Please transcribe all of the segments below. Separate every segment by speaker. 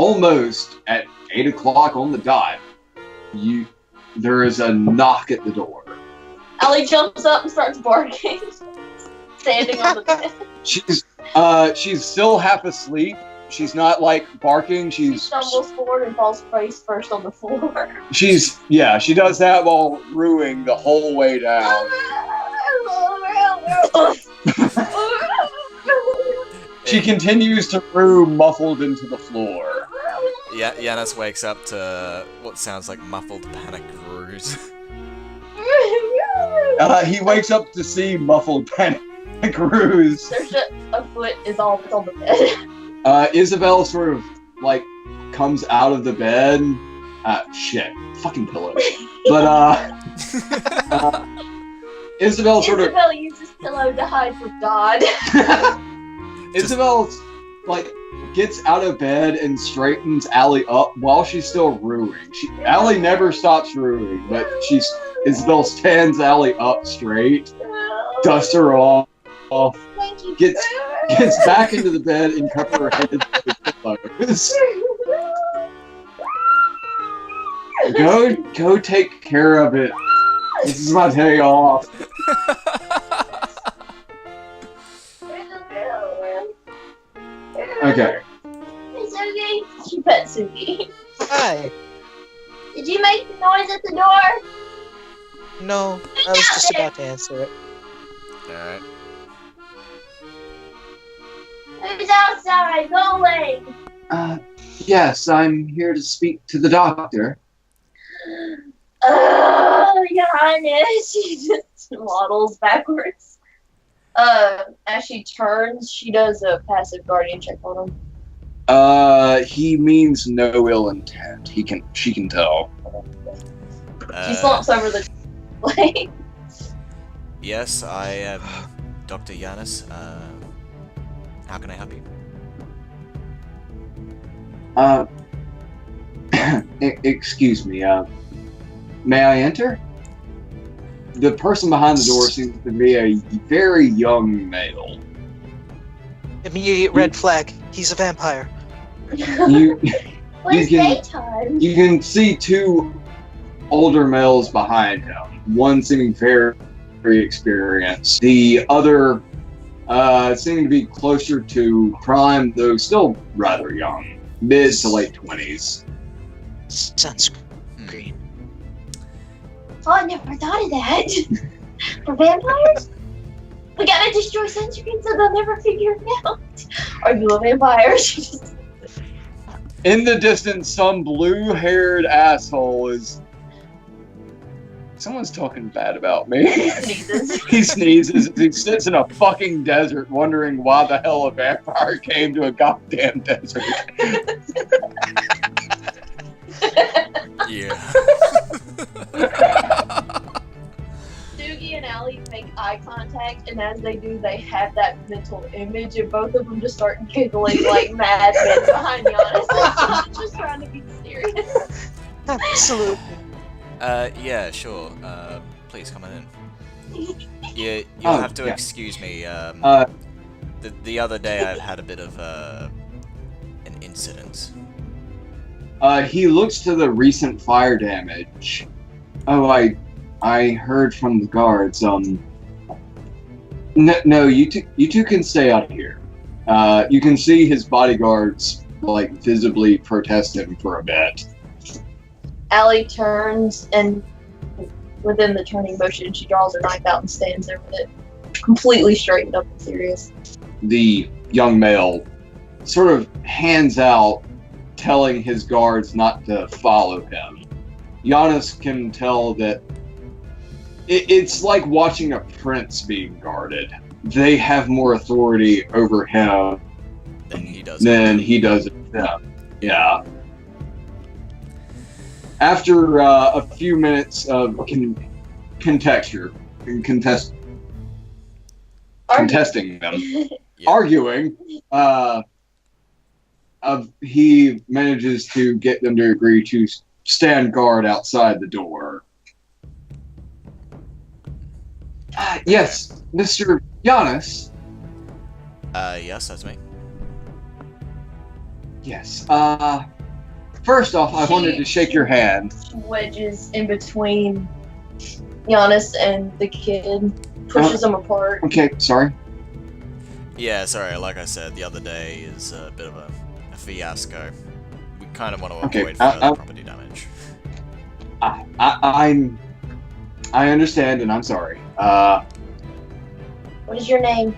Speaker 1: almost at 8 o'clock on the dot, there is a knock at the door.
Speaker 2: Allie jumps up and starts barking, standing on the bed.
Speaker 1: She's still half asleep. She's not like barking.
Speaker 2: She stumbles forward and falls face first on the floor.
Speaker 1: She does that while ruing the whole way down. She continues to rue muffled into the floor.
Speaker 3: Yeah, Yanis wakes up to what sounds like muffled panic roos.
Speaker 1: He wakes up to see muffled panic roos.
Speaker 2: There's a foot is all that's on the bed.
Speaker 1: Isabel sort of like comes out of the bed. Shit, fucking pillows. But Isabel
Speaker 2: uses pillow to hide from God.
Speaker 1: Isabel like gets out of bed and straightens Allie up while she's still ruing. Allie never stops ruing, but Isabel stands Allie up straight, dusts her off, gets back into the bed and covers her head with pillows. Go take care of it. This is my day off. Okay.
Speaker 2: Hey, Sugi. She pet Sugi.
Speaker 4: Hi.
Speaker 2: Did you make the noise at the door?
Speaker 4: No, I was just about to answer it.
Speaker 3: Alright.
Speaker 2: Who's outside? Go away.
Speaker 1: Yes, I'm here to speak to the doctor.
Speaker 2: Your Highness. She just waddles backwards. As she turns, she does a passive guardian check on him.
Speaker 1: He means no ill intent. She can tell.
Speaker 2: She slumps over the plate.
Speaker 3: Yes, I am Dr. Yanis. How can I help you?
Speaker 1: Excuse me, may I enter? The person behind the door seems to be a very young male.
Speaker 4: Immediate red flag. He's a vampire.
Speaker 2: It's daytime.
Speaker 1: You can see two older males behind him. One seeming very, very experienced. The other seeming to be closer to prime, though still rather young. Mid to late 20s.
Speaker 4: Sunscreen.
Speaker 2: Oh, I never thought of that. For vampires? We gotta destroy sunscreen so they'll never figure it out. Are you a vampire?
Speaker 1: In the distance, some blue-haired asshole is... Someone's talking bad about me. He sneezes. He sits in a fucking desert wondering why the hell a vampire came to a goddamn desert.
Speaker 3: Yeah.
Speaker 2: Sugi and Allie make eye contact, and as they do, they have that mental image, and both of them just start giggling like mad men behind Giannis. I'm just trying to be serious.
Speaker 4: Absolutely.
Speaker 3: Yeah, sure. Please come on in. You'll have to excuse me. The other day I had a bit of an incident.
Speaker 1: He looks to the recent fire damage. Oh, I heard from the guards. No, you two can stay out here. You can see his bodyguards like visibly protest him for a bit.
Speaker 2: Allie turns, and within the turning motion, she draws her knife out and stands there with it completely straightened up and serious.
Speaker 1: The young male sort of hands out, telling his guards not to follow him. Giannis can tell that it's like watching a prince being guarded. They have more authority over him than he does them. Yeah. After a few minutes of contesting them, arguing, he manages to get them to agree to stand guard outside the door. Yes, Mr. Giannis.
Speaker 3: Yes, that's me.
Speaker 1: Yes. First off, I wanted to shake your hand.
Speaker 2: Wedges in between Giannis and the kid, pushes them apart.
Speaker 1: Okay, sorry.
Speaker 3: Yeah, sorry, like I said, the other day is a bit of a fiasco. We kind of want to avoid further property damage.
Speaker 1: I understand, and I'm sorry.
Speaker 2: What is your name?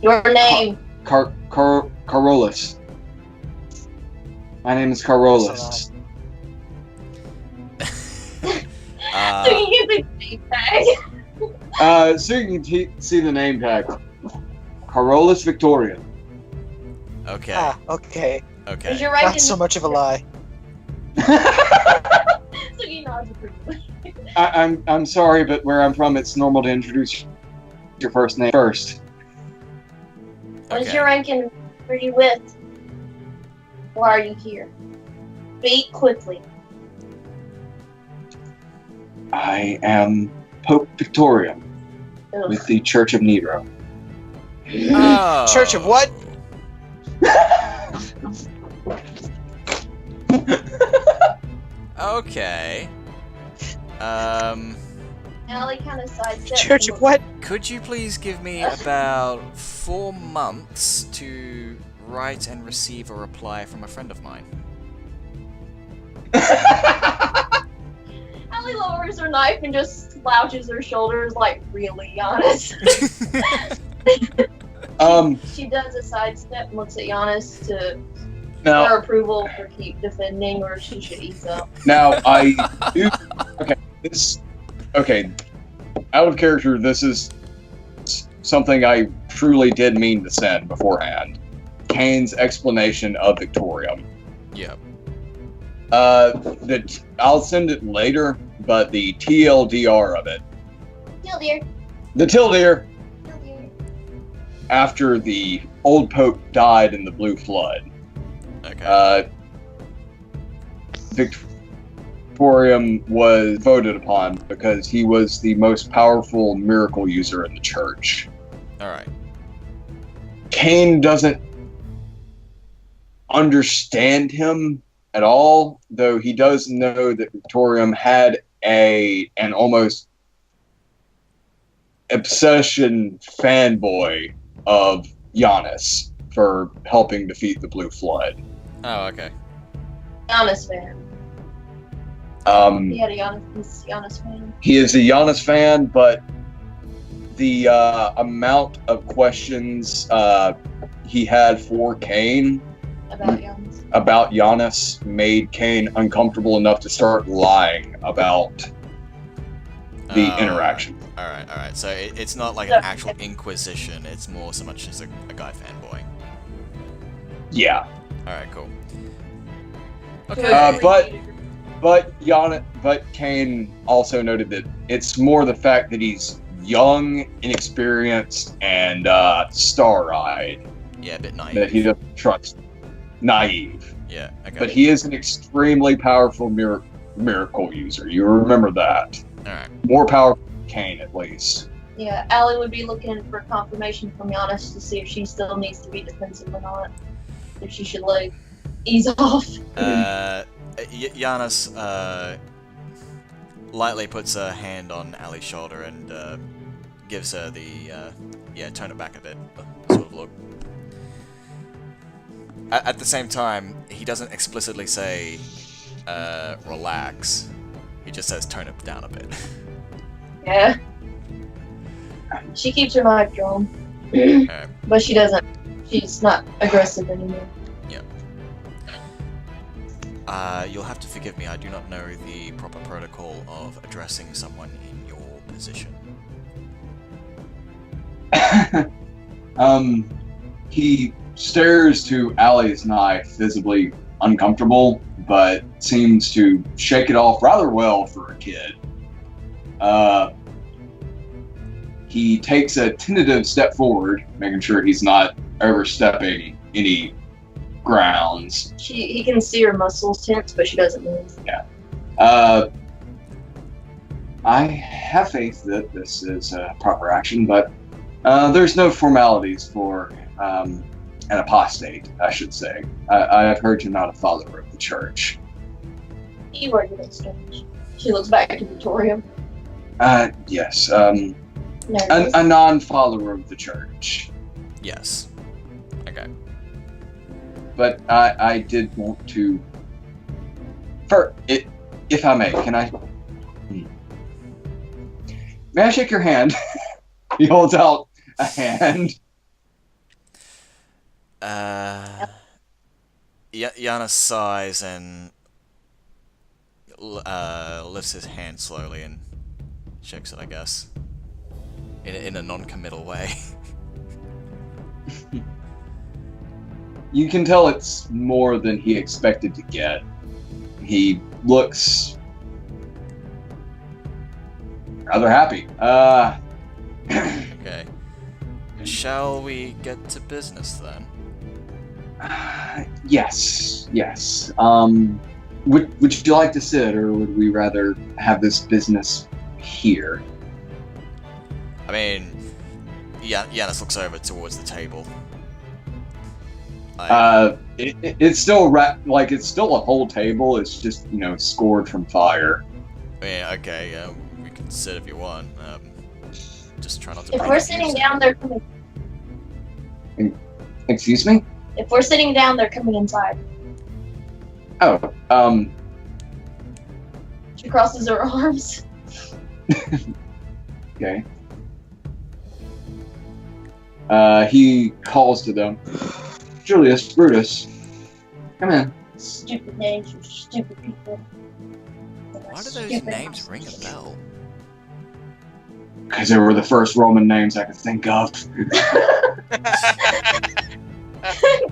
Speaker 2: Your name?
Speaker 1: Carolus. My name is Carolus.
Speaker 2: So you get the name tag.
Speaker 1: So you can see the name tag. Carolus Victorian.
Speaker 3: Okay.
Speaker 4: Okay.
Speaker 3: Okay.
Speaker 2: Is your rank
Speaker 4: Not so much of a lie.
Speaker 2: So you nods approvingly.
Speaker 1: I'm sorry, but where I'm from, it's normal to introduce your first name first.
Speaker 2: What is your rank and who are you with? Why are you here? Speak quickly.
Speaker 1: I am Pope Victorian with the Church of Nero.
Speaker 3: Oh.
Speaker 4: Church of what?
Speaker 3: Okay.
Speaker 2: Allie kind of sidesteps.
Speaker 4: Church of what?
Speaker 3: Could you please give me about 4 months to write and receive a reply from a friend of mine?
Speaker 2: Allie lowers her knife and just slouches her shoulders, like, really honest. She does a sidestep and looks at Giannis to her approval for keep defending, or she should ease up.
Speaker 1: Now, I do... Okay, out of character, this is something I truly did mean to send beforehand. Kane's explanation of Victorium.
Speaker 3: Yep.
Speaker 1: I'll send it later, but the TLDR of it.
Speaker 2: TLDR.
Speaker 1: The TLDR.
Speaker 2: TLDR.
Speaker 1: After the old Pope died in the Blue Flood.
Speaker 3: Okay.
Speaker 1: Victorium was voted upon because he was the most powerful miracle user in the church.
Speaker 3: Alright.
Speaker 1: Kane doesn't understand him at all, though he does know that Victorium had an almost obsession fanboy of Giannis for helping defeat the Blue Flood.
Speaker 3: Oh, okay.
Speaker 2: Giannis fan. He had a Giannis fan.
Speaker 1: He is a Giannis fan, but the amount of questions he had for Kane about Giannis made Kane uncomfortable enough to start lying about the interaction.
Speaker 3: Alright. So it's not like an actual inquisition, it's more so much as a guy fanboy.
Speaker 1: Yeah.
Speaker 3: Alright, cool. Okay.
Speaker 1: But Kane also noted that it's more the fact that he's young, inexperienced, and star-eyed.
Speaker 3: Yeah, a bit naive.
Speaker 1: That he doesn't trust. Naive.
Speaker 3: Yeah, okay.
Speaker 1: But he is an extremely powerful miracle user. You remember that.
Speaker 3: Alright.
Speaker 1: More powerful than Kane, at least.
Speaker 2: Yeah, Allie would be looking for confirmation from Giannis to see if she still needs to be defensive or not. If she should, like, ease off.
Speaker 3: Giannis lightly puts a hand on Allie's shoulder and gives her the turn it back a bit sort of look. At the same time, he doesn't explicitly say relax. He just says tone it down a bit.
Speaker 2: Yeah. She keeps her knife drawn. But she doesn't. She's not aggressive anymore.
Speaker 3: Yeah. You'll have to forgive me, I do not know the proper protocol of addressing someone in your position.
Speaker 1: He stares to Allie's knife, visibly uncomfortable, but seems to shake it off rather well for a kid. He takes a tentative step forward, making sure he's not overstepping any grounds.
Speaker 2: He can see her muscles tense, but she doesn't move.
Speaker 1: Yeah. I have faith that this is a proper action, but There's no formalities for an apostate, I should say. I have heard you're not a follower of the church.
Speaker 2: You are getting strange. She looks back to Victoria.
Speaker 1: Yes. A non-follower of the church.
Speaker 3: Yes. Okay.
Speaker 1: But I did want to... If I may, can I... May I shake your hand? He holds out a hand.
Speaker 3: Giannis sighs and lifts his hand slowly and shakes it, I guess. In a non-committal way.
Speaker 1: You can tell it's more than he expected to get. He looks rather happy.
Speaker 3: Okay. Shall we get to business then?
Speaker 1: Yes. Would you like to sit, or would we rather have this business here?
Speaker 3: I mean, Giannis looks over towards the table.
Speaker 1: It's still it's still a whole table. It's just scored from fire.
Speaker 3: I mean, okay, we can sit if you want. Just try not to.
Speaker 2: If we're sitting down, they're coming.
Speaker 1: Excuse me?
Speaker 2: If we're sitting down, they're coming inside.
Speaker 1: Oh,
Speaker 2: She crosses her arms.
Speaker 1: Okay. He calls to them. Julius, Brutus, come in.
Speaker 2: Stupid names for stupid people.
Speaker 3: Why do those names ring a bell?
Speaker 1: Because they were the first Roman names I could think of.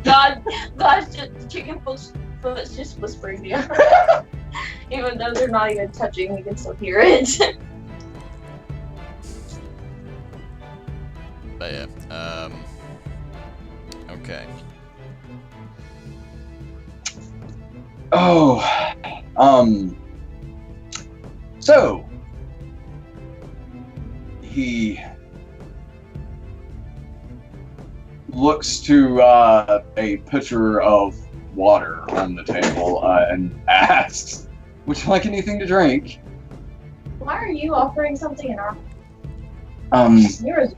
Speaker 2: God's just chicken foot's just whispering to you. Even though they're not even touching, we can still hear it.
Speaker 3: But yeah, okay.
Speaker 1: Oh, so he looks to a pitcher of water on the table and asks, "Would you like anything to drink?"
Speaker 2: Why are you offering something in our... You're a...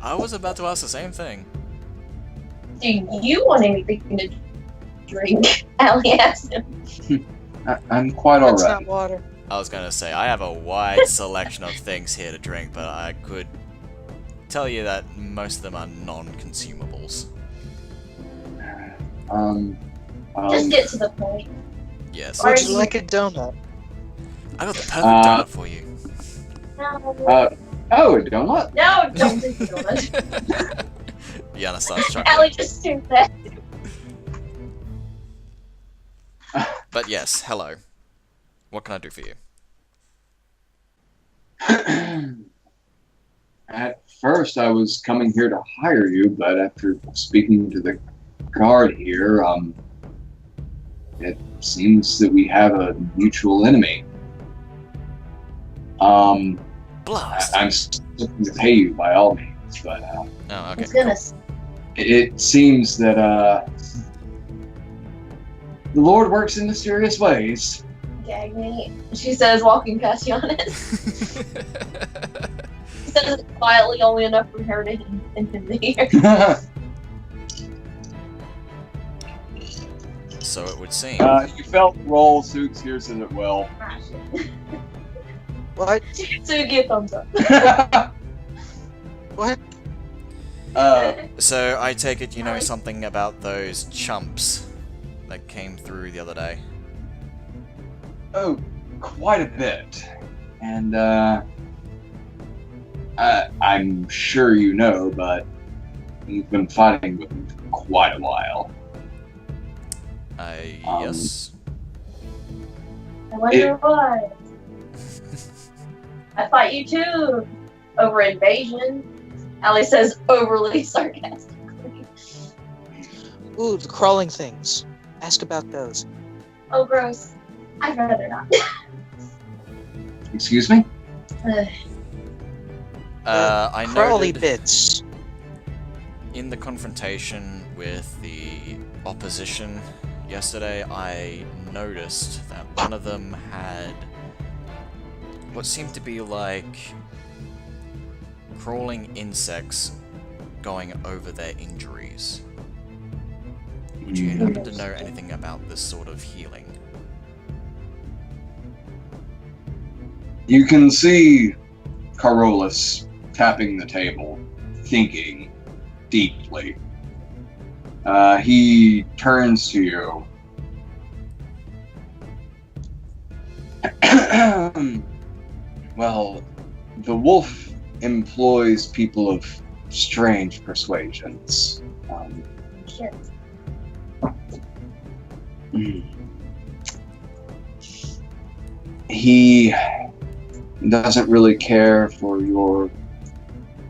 Speaker 3: I was about to ask the same thing.
Speaker 2: Do you want anything to drink? Allie asked him.
Speaker 1: I'm quite alright.
Speaker 4: That's not water.
Speaker 3: I was gonna say, I have a wide selection of things here to drink, but I could tell you that most of them are non-consumables.
Speaker 2: Just get to the point.
Speaker 3: Yes.
Speaker 4: Would you like a donut?
Speaker 3: I got the perfect donut for you.
Speaker 2: No.
Speaker 1: Oh, a donut?
Speaker 2: No, don't do donut.
Speaker 3: Yana starts trying.
Speaker 2: Allie just assumed that.
Speaker 3: But yes, hello. What can I do for you?
Speaker 1: At first, I was coming here to hire you, but after speaking to the guard here, it seems that we have a mutual enemy.
Speaker 3: Blast.
Speaker 1: I'm looking to pay you by all means, but
Speaker 3: Oh, okay.
Speaker 2: It's gonna...
Speaker 1: it seems that the Lord works in mysterious ways.
Speaker 2: Gag me. She says, walking past Giannis. She says it quietly, only enough for her to him to hear.
Speaker 3: So it would seem.
Speaker 1: You felt roll, Suits hears it well.
Speaker 2: Ah, shit.
Speaker 4: What?
Speaker 2: So you get thumbs up.
Speaker 4: What?
Speaker 3: So I take it you know something about those chumps that came through the other day?
Speaker 1: Oh, quite a bit. And, I'm sure you know, but we've been fighting with them for quite a while.
Speaker 3: Yes.
Speaker 2: I wonder why. I fight you too. Over invasion. Allie says overly sarcastically.
Speaker 4: Ooh, the crawling things. Ask about those.
Speaker 2: Oh, gross. I'd rather not.
Speaker 1: Excuse me?
Speaker 3: I
Speaker 4: crawly
Speaker 3: noted
Speaker 4: bits.
Speaker 3: in the confrontation with the opposition yesterday, I noticed that one of them had what seemed to be like crawling insects going over their injuries. Would you happen to know anything about this sort of healing?
Speaker 1: You can see Carolus tapping the table, thinking deeply. He turns to you. Well, the wolf employs people of strange persuasions.
Speaker 2: Shit.
Speaker 1: He doesn't really care for your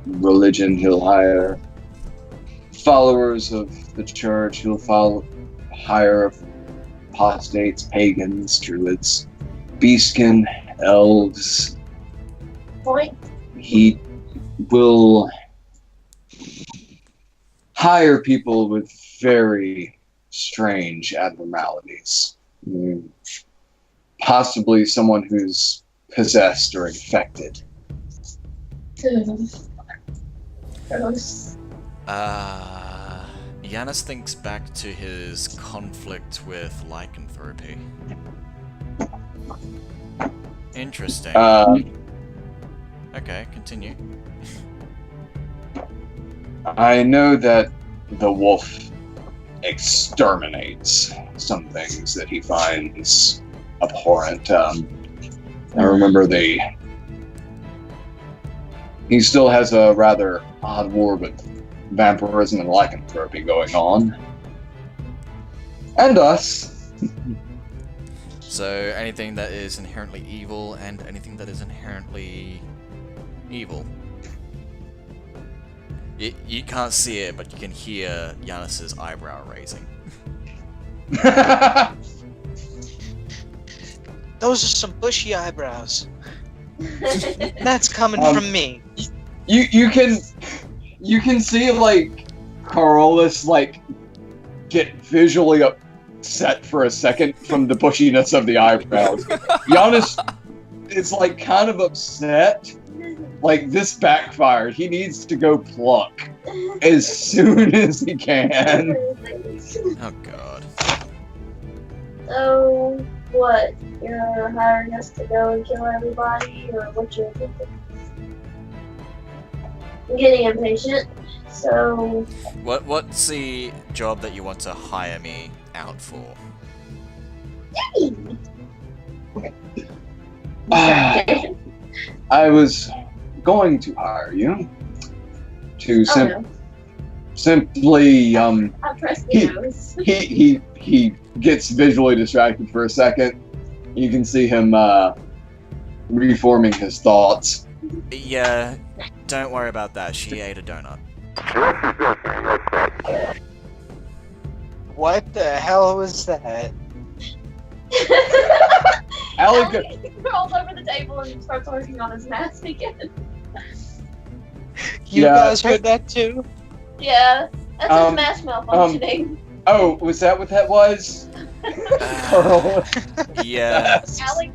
Speaker 1: religion. He'll hire followers of the church. He'll hire apostates, pagans, druids, beastkin, elves.
Speaker 2: Point.
Speaker 1: He will hire people with very strange abnormalities. Possibly someone who's possessed or infected.
Speaker 2: Gross.
Speaker 3: Giannis thinks back to his conflict with lycanthropy. Interesting. Okay, continue.
Speaker 1: I know that the wolf exterminates some things that he finds abhorrent. I remember he still has a rather odd war with vampirism and lycanthropy going on. And us.
Speaker 3: So, anything that is inherently evil and anything that is inherently evil. You can't see it, but you can hear Giannis's eyebrow raising.
Speaker 4: Those are some bushy eyebrows. That's coming from me.
Speaker 1: You can see like Carolus like get visually upset for a second from the bushiness of the eyebrows. Giannis is like kind of upset. Like this backfired. He needs to go pluck as soon as he can.
Speaker 3: Oh god.
Speaker 2: So, what? You're hiring us to go and kill everybody, or what you're thinking? I'm getting impatient, so...
Speaker 3: What's the job that you want to hire me out for?
Speaker 1: I was going to hire you to simply
Speaker 2: I pressed the nose.
Speaker 1: he gets visually distracted for a second. You can see him reforming his thoughts.
Speaker 3: Yeah, don't worry about that. She ate a donut.
Speaker 4: What the hell was that?
Speaker 1: Alec
Speaker 2: rolls over the table and starts working on his mask again.
Speaker 4: You guys heard that too?
Speaker 2: Yeah, that's his mask malfunctioning.
Speaker 1: Oh, was that what that was? Carl.
Speaker 3: Yeah.
Speaker 2: Alec,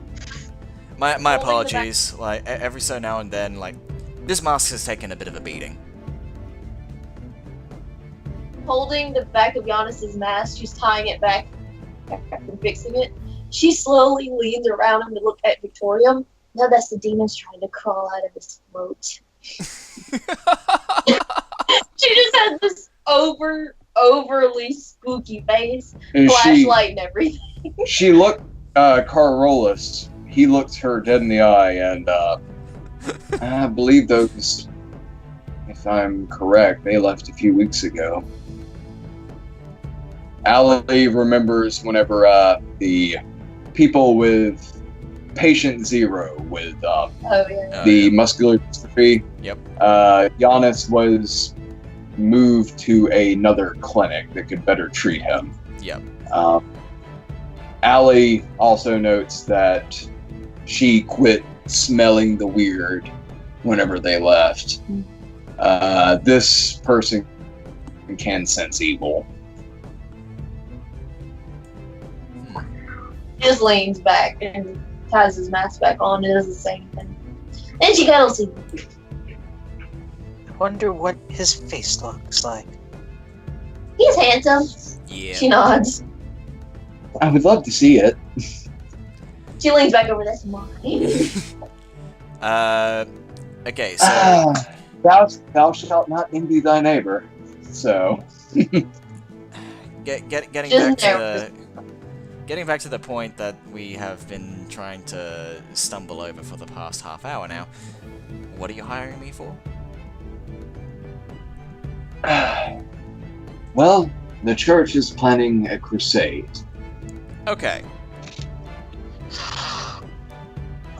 Speaker 3: My apologies. Like every so now and then, like this mask has taken a bit of a beating.
Speaker 2: holding the back of Giannis's mask, she's tying it back and fixing it. She slowly leans around him to look at Victorium. Now that's the demons trying to crawl out of his throat. She just has this overly spooky face,
Speaker 1: And
Speaker 2: flashlight and everything.
Speaker 1: She looked, Carolus, he looked her dead in the eye, and I believe those, if I'm correct, they left a few weeks ago. Allie remembers whenever the people with Patient Zero with the muscular dystrophy.
Speaker 3: Yep.
Speaker 1: Giannis was moved to another clinic that could better treat him.
Speaker 3: Yep.
Speaker 1: Allie also notes that she quit smelling the weird whenever they left. This person can sense evil.
Speaker 2: He just leans back and ties his mask back on and does the same thing. And she cuddles him.
Speaker 4: I wonder what his face looks like.
Speaker 2: He's handsome.
Speaker 3: Yeah.
Speaker 2: She nods.
Speaker 1: I would love to see it.
Speaker 2: She leans back over. That's mine.
Speaker 3: Okay, so...
Speaker 1: thou shalt not envy thy neighbor. So...
Speaker 3: Getting back to the point that we have been trying to stumble over for the past half hour now, what are you hiring me for?
Speaker 1: Well, the church is planning a crusade.
Speaker 3: Okay.
Speaker 4: I've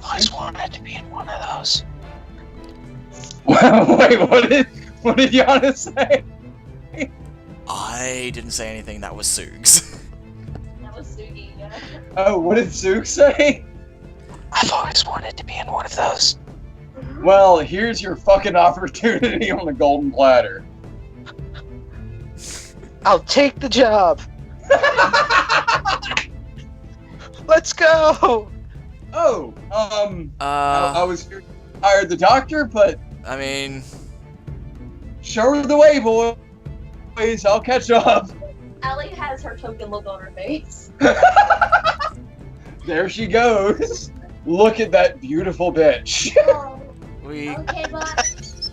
Speaker 4: always wanted to be in one of those.
Speaker 1: Wait, what did Yana say?
Speaker 3: I didn't say anything, that was Soogs.
Speaker 2: That was Sugi, yeah.
Speaker 1: Oh, what did Sook say?
Speaker 4: I've always wanted to be in one of those.
Speaker 1: Well, here's your fucking opportunity on the golden platter.
Speaker 4: I'll take the job. Let's go.
Speaker 1: Oh, I was here to hire the doctor, but
Speaker 3: I mean...
Speaker 1: show her the way, boys. I'll catch up.
Speaker 2: Allie has her token look on her face.
Speaker 1: There she goes. Look at that beautiful bitch.
Speaker 2: Oh,
Speaker 3: We...
Speaker 2: okay, but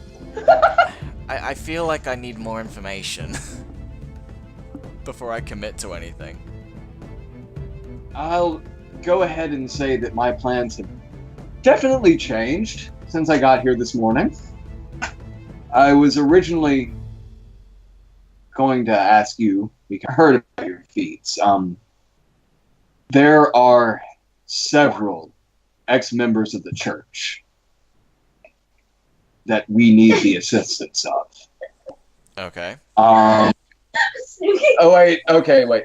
Speaker 3: I feel like I need more information before I commit to anything.
Speaker 1: I'll go ahead and say that my plans have definitely changed since I got here this morning. I was originally going to ask you, because I heard about your feats. There are several ex-members of the church that we need the assistance of.
Speaker 3: Okay.
Speaker 1: Oh wait, okay, wait.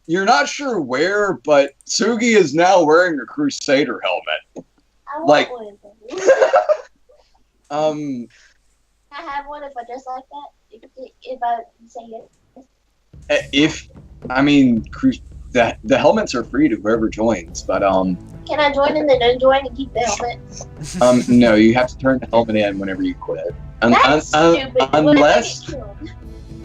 Speaker 1: You're not sure where, but Sugi is now wearing a Crusader helmet.
Speaker 2: I want
Speaker 1: Like-
Speaker 2: one of those.
Speaker 1: Um,
Speaker 2: I have one if I dress like that. If I say yes.
Speaker 1: the helmets are free to whoever joins, but
Speaker 2: Can I join and then unjoin and keep the helmet?
Speaker 1: no, you have to turn the helmet in whenever you quit.
Speaker 2: That's stupid. What if I
Speaker 1: Unless
Speaker 2: get killed?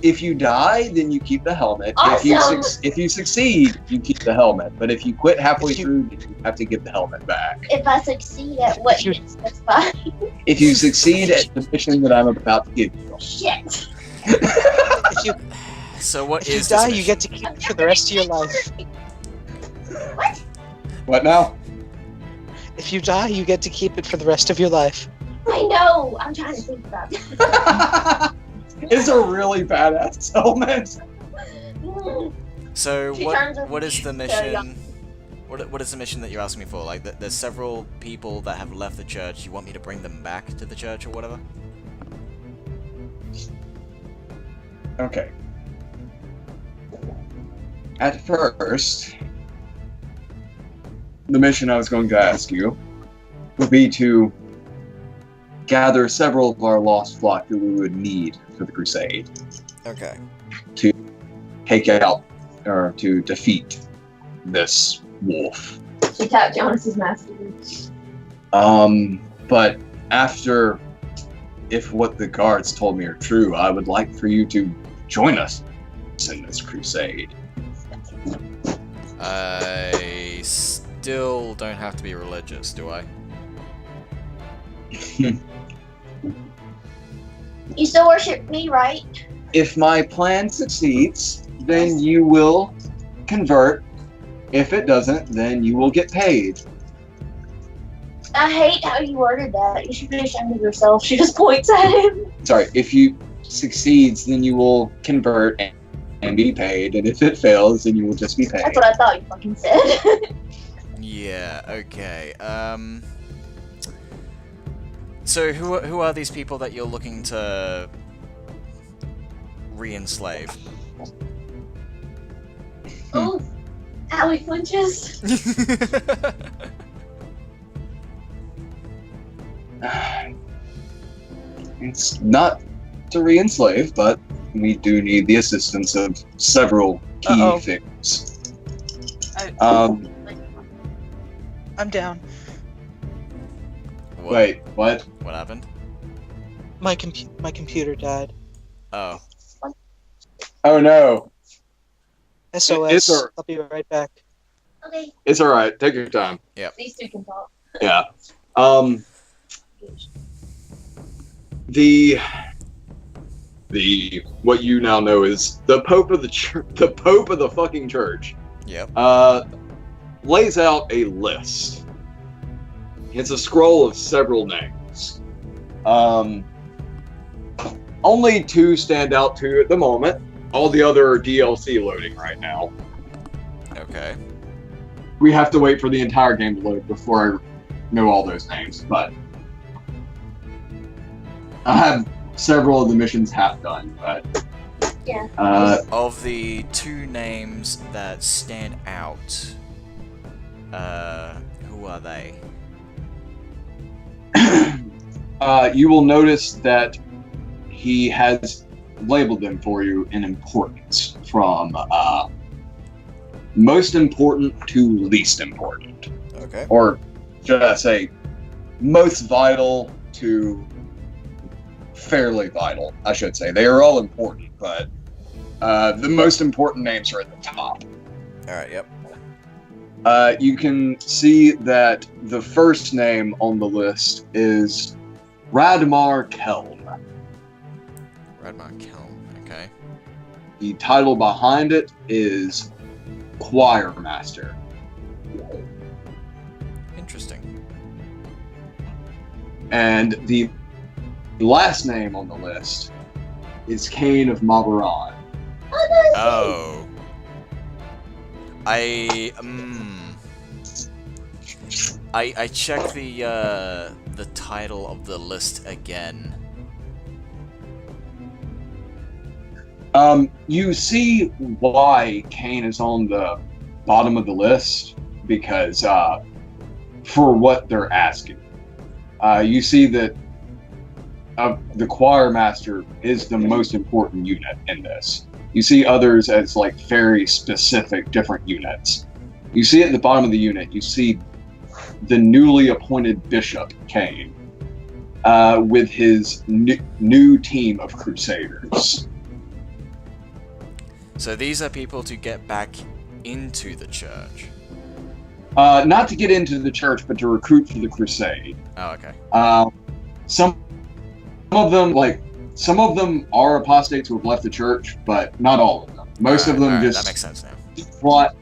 Speaker 1: if you die, then you keep the helmet.
Speaker 2: Awesome.
Speaker 1: If you succeed, you keep the helmet. But if you quit halfway
Speaker 4: If you-
Speaker 1: through, you have to give the helmet back.
Speaker 2: If I succeed at what
Speaker 4: you-
Speaker 2: gets that's fine.
Speaker 1: If you succeed at the mission that I'm about to give you.
Speaker 2: Shit.
Speaker 4: If you
Speaker 3: So what
Speaker 4: if you
Speaker 3: is
Speaker 4: die,
Speaker 3: this
Speaker 4: you get to keep it for the rest of your life.
Speaker 2: What?
Speaker 1: What now?
Speaker 4: If you die, you get to keep it for the rest of your life.
Speaker 2: I know. I'm trying to think about it.
Speaker 1: It's a really badass helmet.
Speaker 3: So
Speaker 2: She
Speaker 3: what
Speaker 2: turns her
Speaker 3: what is the
Speaker 2: face to
Speaker 3: mission? What is the mission that you're asking me for? Like, there's several people that have left the church. You want me to bring them back to the church or whatever?
Speaker 1: Okay. At first, the mission I was going to ask you would be to gather several of our lost flock that we would need for the crusade.
Speaker 3: Okay.
Speaker 1: To take out, or to defeat this wolf.
Speaker 2: She tapped Jonas's master.
Speaker 1: But after, if what the guards told me are true, I would like for you to join us in this crusade.
Speaker 3: I still don't have to be religious, do I?
Speaker 2: You still worship me, right?
Speaker 1: If my plan succeeds, then you will convert. If it doesn't, then you will get paid.
Speaker 2: I hate how you worded that. You should be ashamed of yourself. She just points at him.
Speaker 1: Sorry, if you succeeds, then you will convert and be paid. And if it fails, then you will just be paid.
Speaker 2: That's what I thought you fucking said.
Speaker 3: Yeah. Okay. So who are these people that you're looking to re-enslave?
Speaker 2: Oh, Allie flinches.
Speaker 1: It's not to re-enslave, but we do need the assistance of several key things.
Speaker 4: I'm down.
Speaker 3: What?
Speaker 1: Wait, what?
Speaker 3: What happened?
Speaker 4: My computer died.
Speaker 3: Oh.
Speaker 1: Oh no.
Speaker 4: SOS. I'll be right back.
Speaker 2: Okay.
Speaker 1: It's alright, take your time.
Speaker 3: Yep.
Speaker 2: These two can talk.
Speaker 1: Yeah. The what you now know is the Pope of the Pope of the fucking church.
Speaker 3: Yep.
Speaker 1: Lays out a list. It's a scroll of several names. Only two stand out to you at the moment. All the other are DLC loading right now.
Speaker 3: Okay.
Speaker 1: We have to wait for the entire game to load before I know all those names, but I have several of the missions half done, but
Speaker 2: yeah.
Speaker 3: Of the two names that stand out, who are they?
Speaker 1: You will notice that he has labeled them for you in importance, from most important to least important.
Speaker 3: Okay.
Speaker 1: Or should I say, most vital to fairly vital, I should say. They are all important, but the most important names are at the top.
Speaker 3: Alright, yep.
Speaker 1: You can see that the first name on the list is Radmar Kelm.
Speaker 3: Radmar Kelm, okay.
Speaker 1: The title behind it is Choir Master.
Speaker 3: Interesting.
Speaker 1: And the last name on the list is Cain of Mabaran.
Speaker 3: Oh. I checked the title of the list again.
Speaker 1: You see why Cain is on the bottom of the list, because for what they're asking. You see that the choir master is the most important unit in this. You see others as like very specific different units. You see at the bottom of the unit, you see the newly appointed Bishop Cain with his new team of Crusaders.
Speaker 3: So these are people to get back into the church.
Speaker 1: Not to get into the church, but to recruit for the crusade.
Speaker 3: Oh, okay.
Speaker 1: Some of them are apostates who have left the church, but not all of them. Most of them just
Speaker 3: that makes sense now.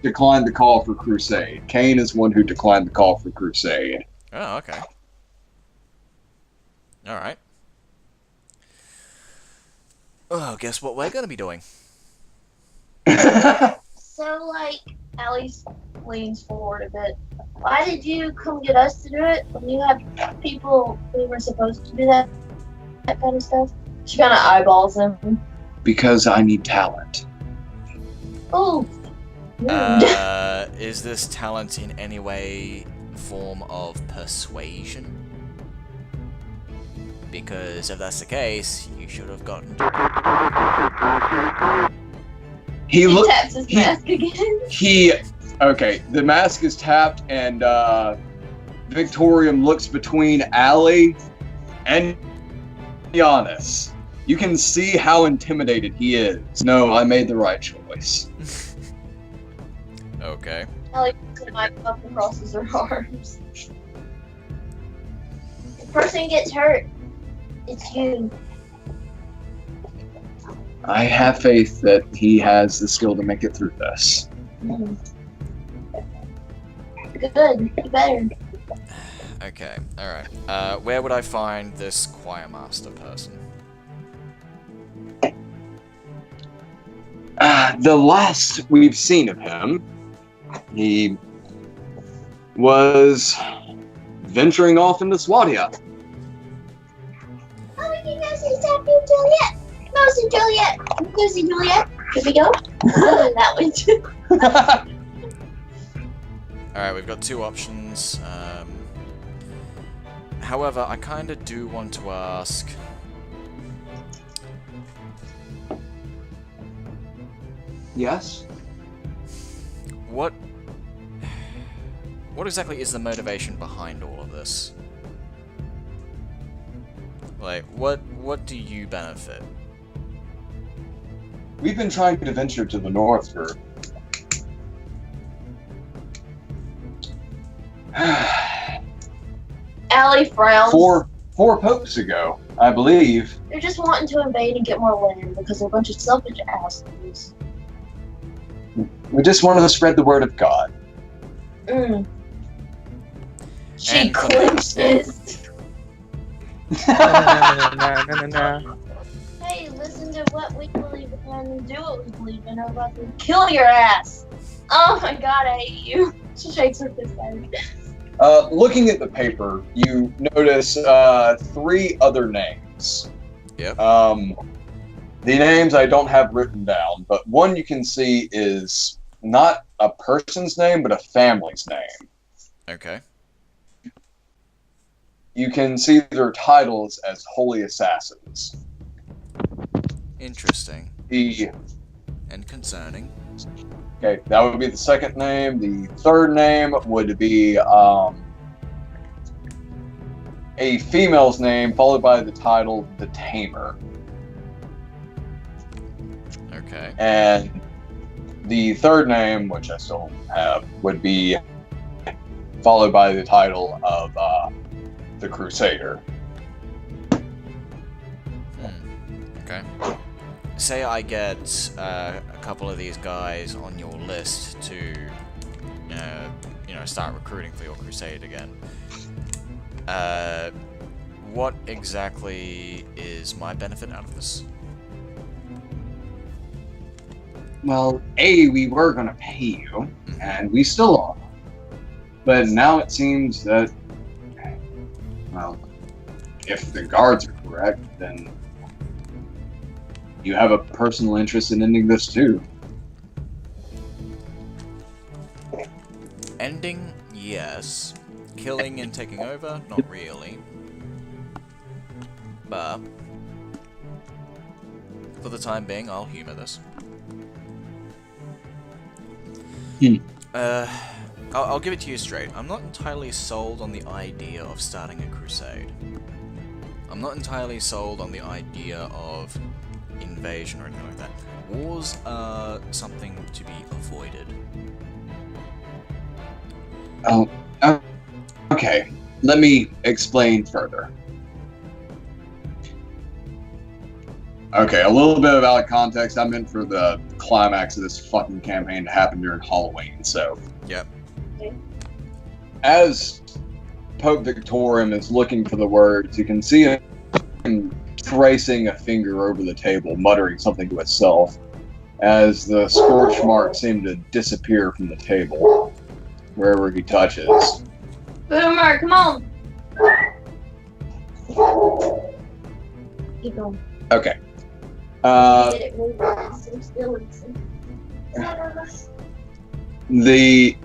Speaker 1: Declined the call for crusade. Cain is one who declined the call for crusade.
Speaker 3: Oh, okay. All right. Oh, guess what we're gonna be doing?
Speaker 2: So, like, Alice leans forward a bit. Why did you come get us to do it when you have people who were supposed to do that kind of stuff? She kind of eyeballs him.
Speaker 1: Because I need talent.
Speaker 2: Oh.
Speaker 3: Is this talent in any way form of persuasion? Because if that's the case, you should have gotten.
Speaker 2: He taps his mask again.
Speaker 1: Okay, the mask is tapped, and Victorium looks between Allie and Giannis. You can see how intimidated he is. No, I made the right choice.
Speaker 3: Okay.
Speaker 2: Allie puts a knife up and crosses her arms. The person gets hurt. It's you.
Speaker 1: I have faith that he has the skill to make it through this.
Speaker 2: Mm-hmm. Good. You better.
Speaker 3: Okay, alright. Where would I find this choir master person?
Speaker 1: The last we've seen of him, he was venturing off into Swadia.
Speaker 2: Oh, you guys say Happy Juliet. Lucy Juliet. Lucy Juliet. Should we go? That way too.
Speaker 3: Alright, we've got two options. However, I kind of do want to ask...
Speaker 1: Yes?
Speaker 3: What exactly is the motivation behind all of this? Like, what do you benefit?
Speaker 1: We've been trying to venture to the north for...
Speaker 2: Allie frowns.
Speaker 1: four popes ago, I believe.
Speaker 2: They're just wanting to invade and get more land because they're a bunch of selfish assholes.
Speaker 1: We just wanted to spread the word of God.
Speaker 2: She
Speaker 3: And-
Speaker 2: clenches.
Speaker 4: No.
Speaker 2: Hey, listen to what we believe in and do what we believe in, or about to kill your ass. Oh my god, I hate you. She shakes her fist at me.
Speaker 1: Looking at the paper, you notice 3 other names.
Speaker 3: Yep.
Speaker 1: The names I don't have written down, but one you can see is not a person's name, but a family's name.
Speaker 3: Okay.
Speaker 1: You can see their titles as Holy Assassins.
Speaker 3: Interesting.
Speaker 1: The
Speaker 3: And concerning.
Speaker 1: Okay, that would be the second name. The third name would be a female's name, followed by the title The Tamer.
Speaker 3: Okay.
Speaker 1: And the third name, which I still have, would be followed by the title of The Crusader.
Speaker 3: Okay. Say I get a couple of these guys on your list to, start recruiting for your crusade again. What exactly is my benefit out of this?
Speaker 1: Well, we were going to pay you, and we still are. But now it seems that, well, if the guards are correct, then you have a personal interest in ending this too.
Speaker 3: Ending, yes. Killing and taking over, not really. But for the time being, I'll humor this. I'll give it to you straight. I'm not entirely sold on the idea of starting a crusade. I'm not entirely sold on the idea of invasion or anything like that. Wars are something to be avoided.
Speaker 1: Oh, okay. Let me explain further. Okay, a little bit of out of context. I meant for the climax of this fucking campaign to happen during Halloween, so...
Speaker 3: Yep.
Speaker 1: As Pope Victorium is looking for the words, you can see him tracing a finger over the table, muttering something to itself, as the scorch marks seem to disappear from the table, wherever he touches.
Speaker 2: Boomer, come on. Keep going.
Speaker 1: Okay.
Speaker 2: Get it moving. So still listen.
Speaker 1: The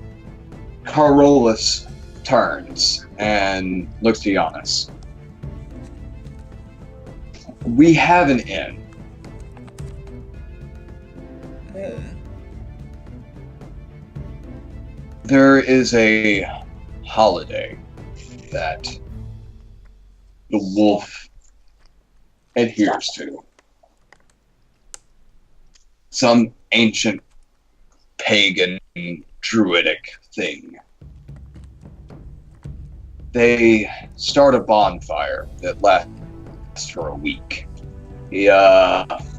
Speaker 1: Carolus turns and looks to Giannis. We have an inn. There is a holiday that the wolf adheres to. Some ancient pagan druidic thing. They start a bonfire that lasts for a week. He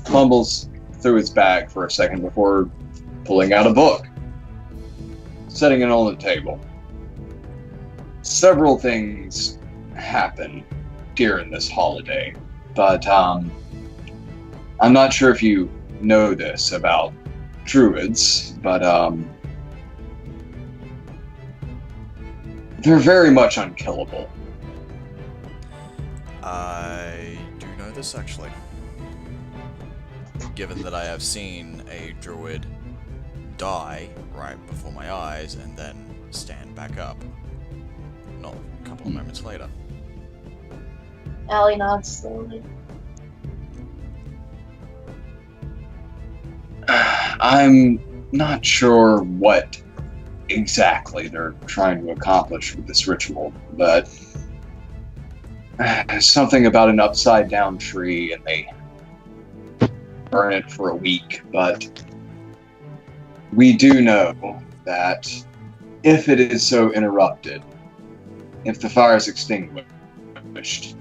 Speaker 1: fumbles through his bag for a second before pulling out a book, setting it on the table. Several things happen during this holiday, but I'm not sure if you know this about druids, but they're very much unkillable.
Speaker 3: I do know this, actually. Given that I have seen a druid die right before my eyes and then stand back up. Not a couple of moments later.
Speaker 2: Allie nods slowly.
Speaker 1: I'm not sure what exactly they're trying to accomplish with this ritual, but something about an upside down tree and they burn it for a week, but we do know that if it is so interrupted, if the fire is extinguished,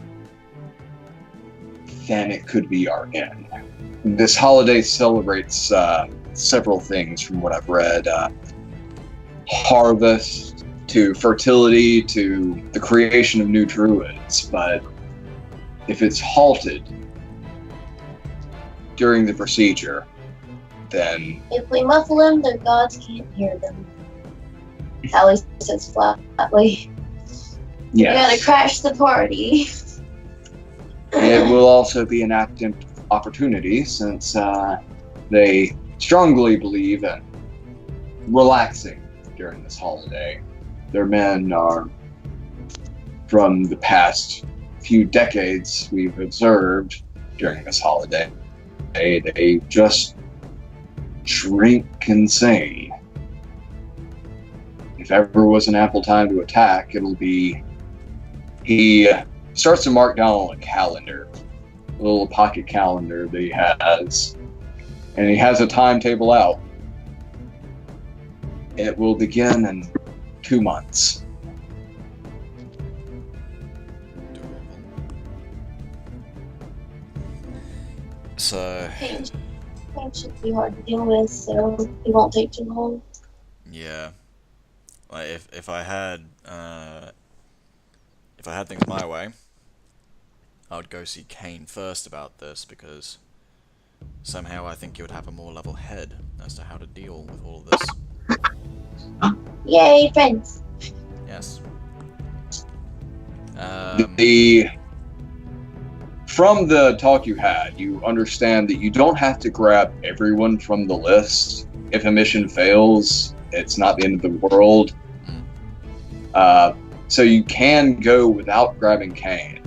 Speaker 1: then it could be our end. This holiday celebrates several things from what I've read. Harvest, to fertility, to the creation of new druids. But if it's halted during the procedure, then...
Speaker 2: If we muffle them, their gods can't hear them. Allie says flatly.
Speaker 1: Yes.
Speaker 2: You gotta crash the party.
Speaker 1: It will also be an active opportunity since they strongly believe in relaxing during this holiday. Their men are, from the past few decades we've observed during this holiday, they just drink insane. If ever was an ample time to attack, it'll be... He starts to mark down on a calendar, a little pocket calendar that he has, and he has a timetable out. It will begin in 2 months.
Speaker 3: So...
Speaker 2: Pain should be hard to deal with, so it won't take too long.
Speaker 3: Yeah. Like, if I had things my way, I would go see Kane first about this, because somehow I think he would have a more level head as to how to deal with all of this.
Speaker 2: Yay, friends!
Speaker 3: Yes.
Speaker 1: From the talk you had, you understand that you don't have to grab everyone from the list. If a mission fails, it's not the end of the world. So you can go without grabbing Kane,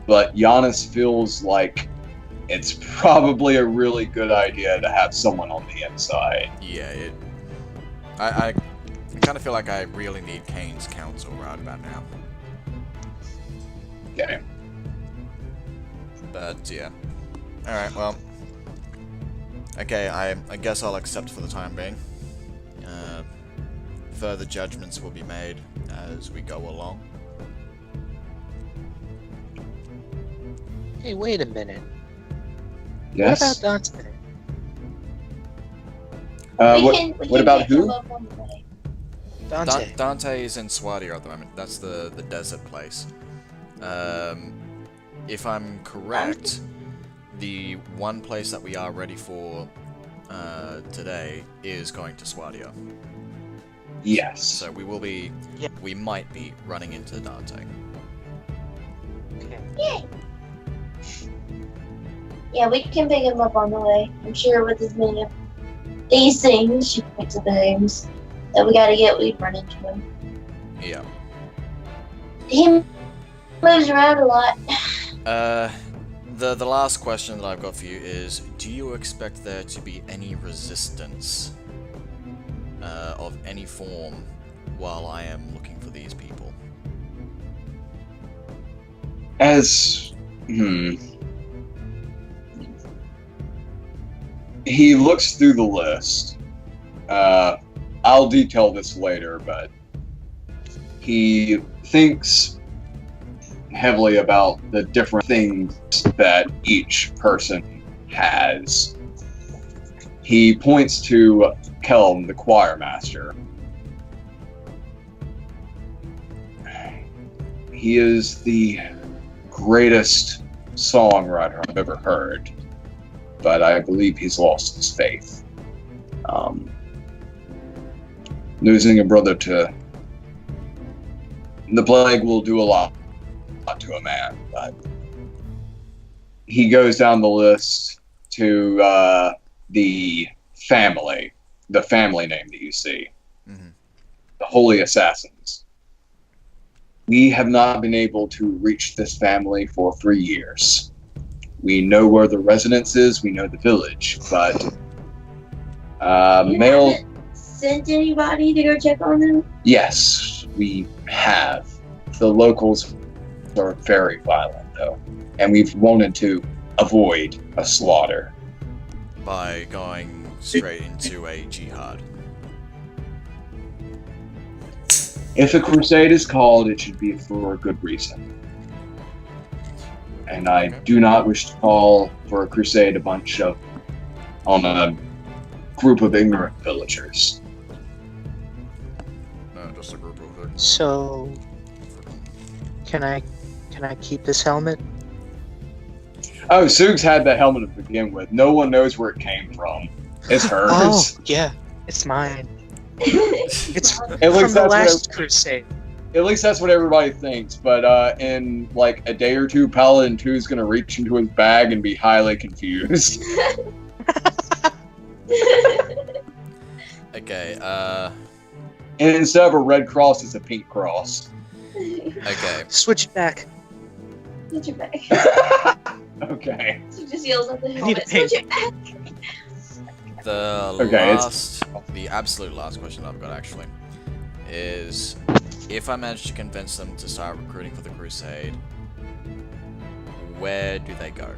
Speaker 1: but Giannis feels like it's probably a really good idea to have someone on the inside.
Speaker 3: Yeah, I kind of feel like I really need Kane's counsel right about now.
Speaker 1: Okay.
Speaker 3: But yeah. Alright, well. Okay, I guess I'll accept for the time being. Further judgments will be made as we go along.
Speaker 4: Hey, wait a minute.
Speaker 1: Yes?
Speaker 4: What about Dante?
Speaker 1: What about who?
Speaker 4: Dante.
Speaker 3: Dante is in Swadia at the moment. That's the desert place. If I'm correct, the one place that we are ready for today is going to Swadia.
Speaker 1: Yes.
Speaker 3: So we will be...
Speaker 4: Yeah.
Speaker 3: We might be running into Dante.
Speaker 4: Okay.
Speaker 2: Yay! Yeah, we can pick him up on the way. I'm sure with as many of these things, she points at the names that we gotta get, we'd run into him.
Speaker 3: Yeah.
Speaker 2: He moves around a lot.
Speaker 3: The last question that I've got for you is, do you expect there to be any resistance of any form while I am looking for these people?
Speaker 1: He looks through the list. I'll detail this later, but he thinks heavily about the different things that each person has. He points to Kelm, the choir master. He is the greatest songwriter I've ever heard, but I believe he's lost his faith. Losing a brother to The plague will do a lot to a man, but he goes down the list to the family name that you see.
Speaker 3: Mm-hmm.
Speaker 1: The Holy Assassins. We have not been able to reach this family for 3 years. We know where the residence is, we know the village, but
Speaker 2: haven't sent anybody to go check on them?
Speaker 1: Yes, we have. The locals are very violent, though, and we've wanted to avoid a slaughter.
Speaker 3: By going straight into a jihad.
Speaker 1: If a crusade is called, it should be for a good reason. And I do not wish to call for a crusade on a group of ignorant villagers.
Speaker 3: No, just a group of them.
Speaker 4: So, can I keep this helmet?
Speaker 1: Oh, Sug's had that helmet to begin with. No one knows where it came from. It's hers.
Speaker 4: Oh, yeah, it's mine. It's from
Speaker 1: least
Speaker 4: the last crusade.
Speaker 1: At least that's what everybody thinks. But in like a day or two, Paladin 2 is going to reach into his bag and be highly confused.
Speaker 3: Okay,
Speaker 1: And instead of a red cross, it's a pink cross.
Speaker 3: okay.
Speaker 4: Switch it back.
Speaker 2: Switch it back.
Speaker 1: Okay.
Speaker 2: She just yells at the
Speaker 4: I need a
Speaker 2: helmet. Switch
Speaker 4: pink.
Speaker 2: it back.
Speaker 3: The absolute last question I've got actually is, if I manage to convince them to start recruiting for the crusade, where do they go?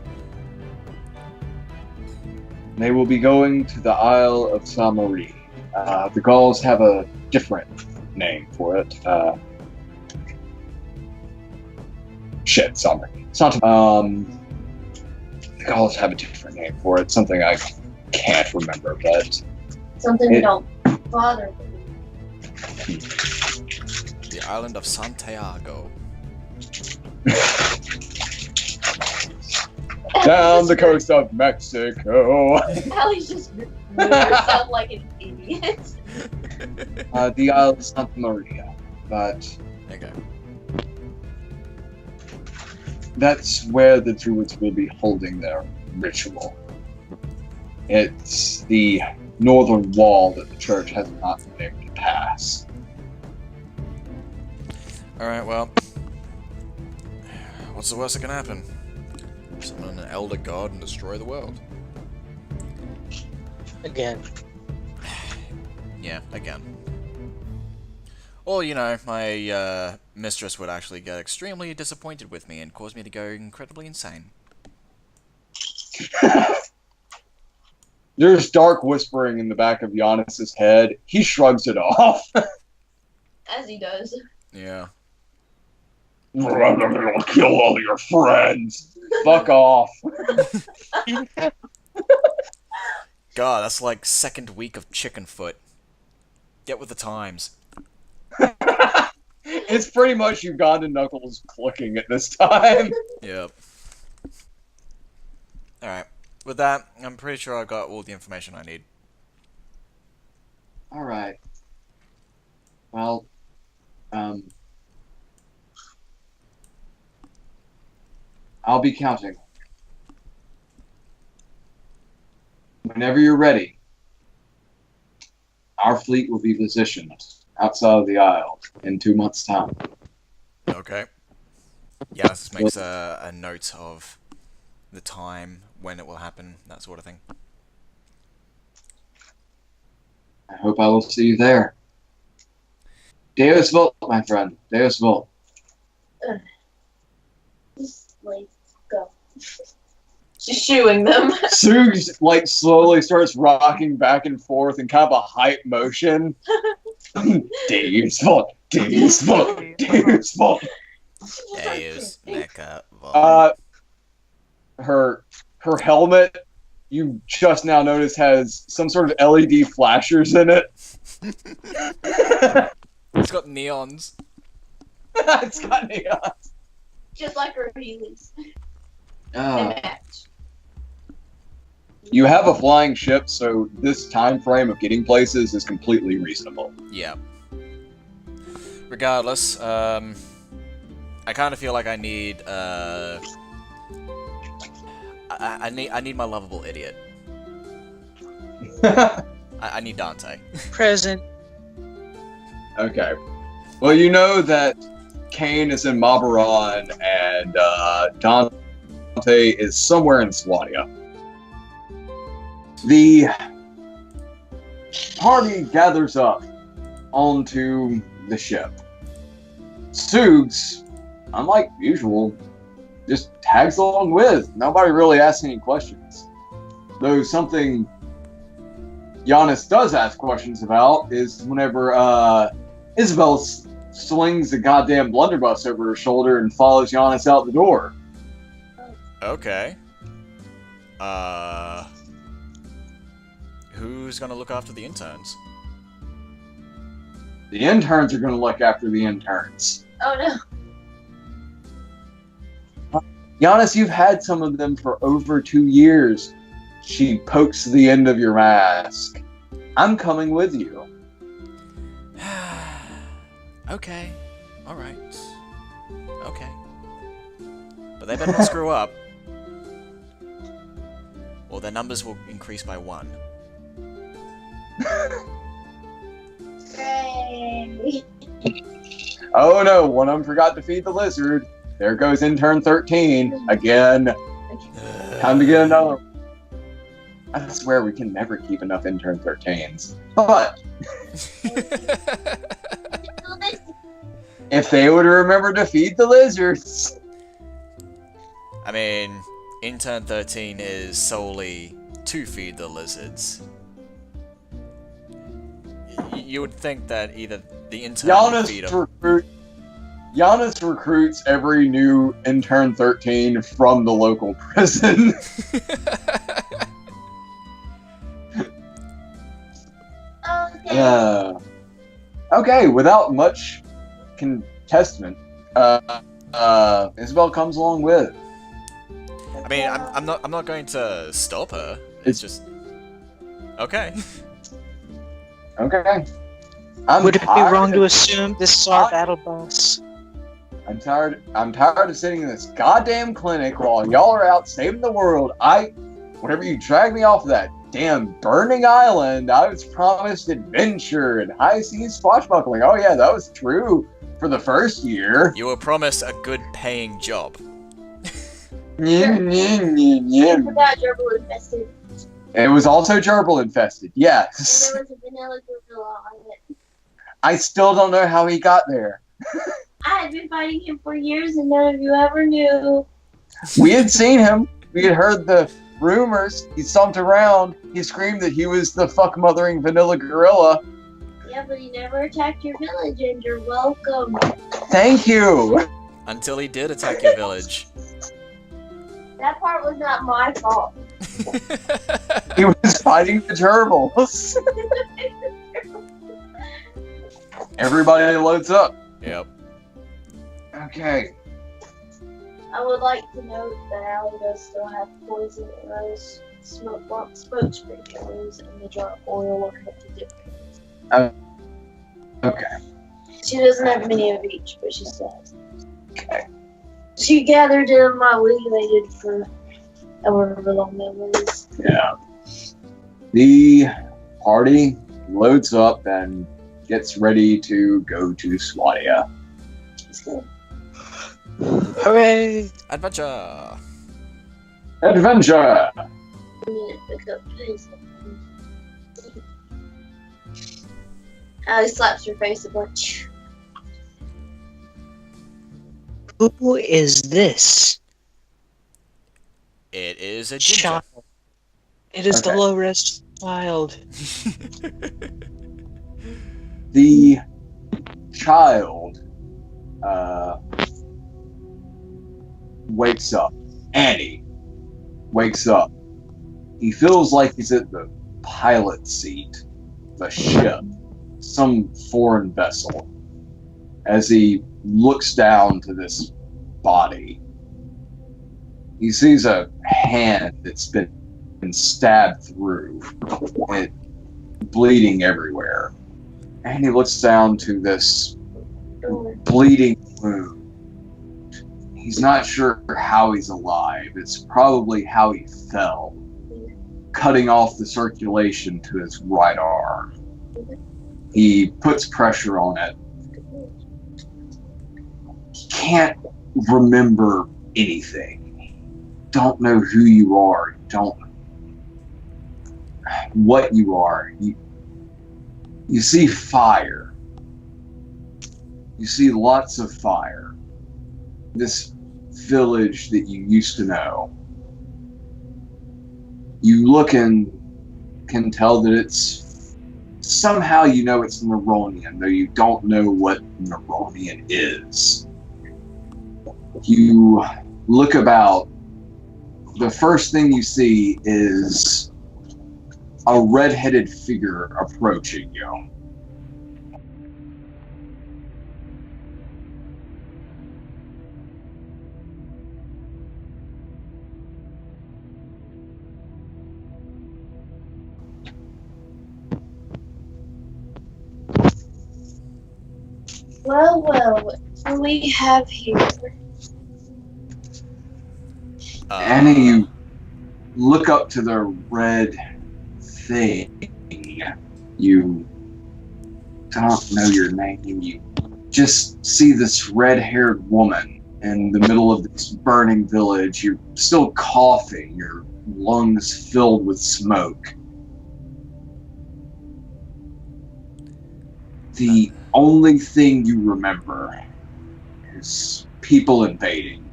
Speaker 1: They will be going to the Isle of Saint-Marie. The Gauls have a different name for it. Saint-Marie. The Gauls have a different name for it. Something I can't remember, but
Speaker 2: something we don't bother with.
Speaker 3: The island of Santiago.
Speaker 1: Down the coast of Mexico.
Speaker 2: Allie's just moving herself like an idiot.
Speaker 1: The Isle of Santa Maria, but
Speaker 3: Okay.
Speaker 1: that's where the Druids will be holding their ritual. It's the northern wall that the church has not been able to pass.
Speaker 3: Alright, well, what's the worst that can happen? Summon an elder god and destroy the world.
Speaker 4: Again.
Speaker 3: Yeah, again. Or, you know, my mistress would actually get extremely disappointed with me and cause me to go incredibly insane.
Speaker 1: There's dark whispering in the back of Giannis's head. He shrugs it off.
Speaker 2: As he does.
Speaker 3: Yeah.
Speaker 1: I'll kill all your friends. Fuck off.
Speaker 3: God, that's like second week of chicken foot. Get with the times.
Speaker 1: It's pretty much Uganda knuckles clicking at this time.
Speaker 3: Yep. Alright. With that, I'm pretty sure I've got all the information I need.
Speaker 1: Alright. Well, I'll be counting. Whenever you're ready, our fleet will be positioned outside of the Isle in 2 months' time.
Speaker 3: Okay. Yeah, this just makes a note of the time, when it will happen, that sort of thing.
Speaker 1: I hope I will see you there. Deus Vult, my friend. Deus Vult.
Speaker 2: Just like go. She's shooing them.
Speaker 1: Sug like slowly starts rocking back and forth in kind of a hype motion. Deus Vult, Deus Vult, Deus Vult.
Speaker 3: Deus Mecha Vault.
Speaker 1: Her helmet, you just now notice, has some sort of LED flashers in it.
Speaker 3: It's got neons.
Speaker 1: It's got neons.
Speaker 2: Just like her Heelys. They
Speaker 1: Uh,
Speaker 2: match.
Speaker 1: you have a flying ship, so this time frame of getting places is completely reasonable.
Speaker 3: Yeah. regardless, I kind of feel like I need, I need my lovable idiot. I need Dante.
Speaker 4: Present.
Speaker 1: Okay. Well, you know that Kane is in Mabaron and Dante is somewhere in Swadia. The party gathers up onto the ship. Sugs, unlike usual, just tags along with. Nobody really asks any questions. Though something Giannis does ask questions about is whenever Isabel slings the goddamn blunderbuss over her shoulder and follows Giannis out the door.
Speaker 3: Okay. Who's gonna look after the interns?
Speaker 1: The interns are going to look after the interns.
Speaker 2: Oh no.
Speaker 1: Giannis, you've had some of them for over 2 years. She pokes the end of your mask. I'm coming with you.
Speaker 3: Okay. Alright. Okay. But they better not screw up. Or their numbers will increase by 1.
Speaker 2: Yay.
Speaker 1: Oh no, one of them forgot to feed the lizard. There goes intern 13 again. Time to get another. I swear we can never keep enough intern 13s. But if they would remember to feed the lizards.
Speaker 3: I mean, intern 13 is solely to feed the lizards. You would think that either the intern would feed them.
Speaker 1: Giannis recruits every new intern 13 from the local prison.
Speaker 2: Okay.
Speaker 1: Okay, without much contestment, Isabel comes along with.
Speaker 3: I mean, I'm not going to stop her. It's just okay.
Speaker 1: Okay.
Speaker 4: Would it be wrong to assume this is our battle bus?
Speaker 1: I'm tired of sitting in this goddamn clinic while y'all are out saving the world. Whenever you drag me off of that damn burning island, I was promised adventure and high seas swashbuckling. Oh yeah, that was true for the first year.
Speaker 3: You were promised a good paying job.
Speaker 1: Yeah.
Speaker 2: I forgot gerbil infested.
Speaker 1: It was also gerbil infested, yes.
Speaker 2: And there was a vanilla gorilla on it.
Speaker 1: I still don't know how he got there.
Speaker 2: I had been fighting him for years and none of you ever knew.
Speaker 1: We had seen him. We had heard the rumors. He stomped around. He screamed that he was the fuck-mothering vanilla gorilla.
Speaker 2: Yeah, but he never attacked your village, and you're welcome.
Speaker 1: Thank you.
Speaker 3: Until he did attack your village.
Speaker 2: That part was not my fault.
Speaker 1: He was fighting the gerbils. Everybody loads up.
Speaker 3: Yep.
Speaker 1: Okay.
Speaker 2: I would like to note that Allie does still have poison arrows, smoke sprinklers, and the jar of oil on her to dip.
Speaker 1: Okay.
Speaker 2: She doesn't have many of each, but she still has.
Speaker 1: Okay.
Speaker 2: She gathered in my wig they did for however long that was.
Speaker 1: Yeah. The party loads up and gets ready to go to Swadia.
Speaker 2: So,
Speaker 4: Hooray!
Speaker 3: Adventure!
Speaker 1: Adventure!
Speaker 2: we need to pick up his. Allie slaps her face a bunch.
Speaker 4: Who is this?
Speaker 3: It is a ginger.
Speaker 4: Child. It is
Speaker 1: Okay.
Speaker 4: the low-res child.
Speaker 1: The child wakes up. Annie wakes up. He feels like he's at the pilot seat of a ship, some foreign vessel, as he looks down to this body. He sees a hand that's been stabbed through, and bleeding everywhere. And he looks down to this bleeding wound. He's not sure how he's alive. It's probably how he fell, cutting off the circulation to his right arm. He puts pressure on it. He can't remember anything. Don't know who you are. Don't know what you are. You see fire. You see lots of fire. This village that you used to know. You look and can tell that it's somehow you know it's Neronian, though you don't know what Neronian is. You look about. The first thing you see is a red-headed figure approaching you.
Speaker 2: Well, what do we have here?
Speaker 1: Annie, you look up to the red thing. You don't know your name. You just see this red-haired woman in the middle of this burning village. You're still coughing, your lungs filled with smoke. The only thing you remember is people invading,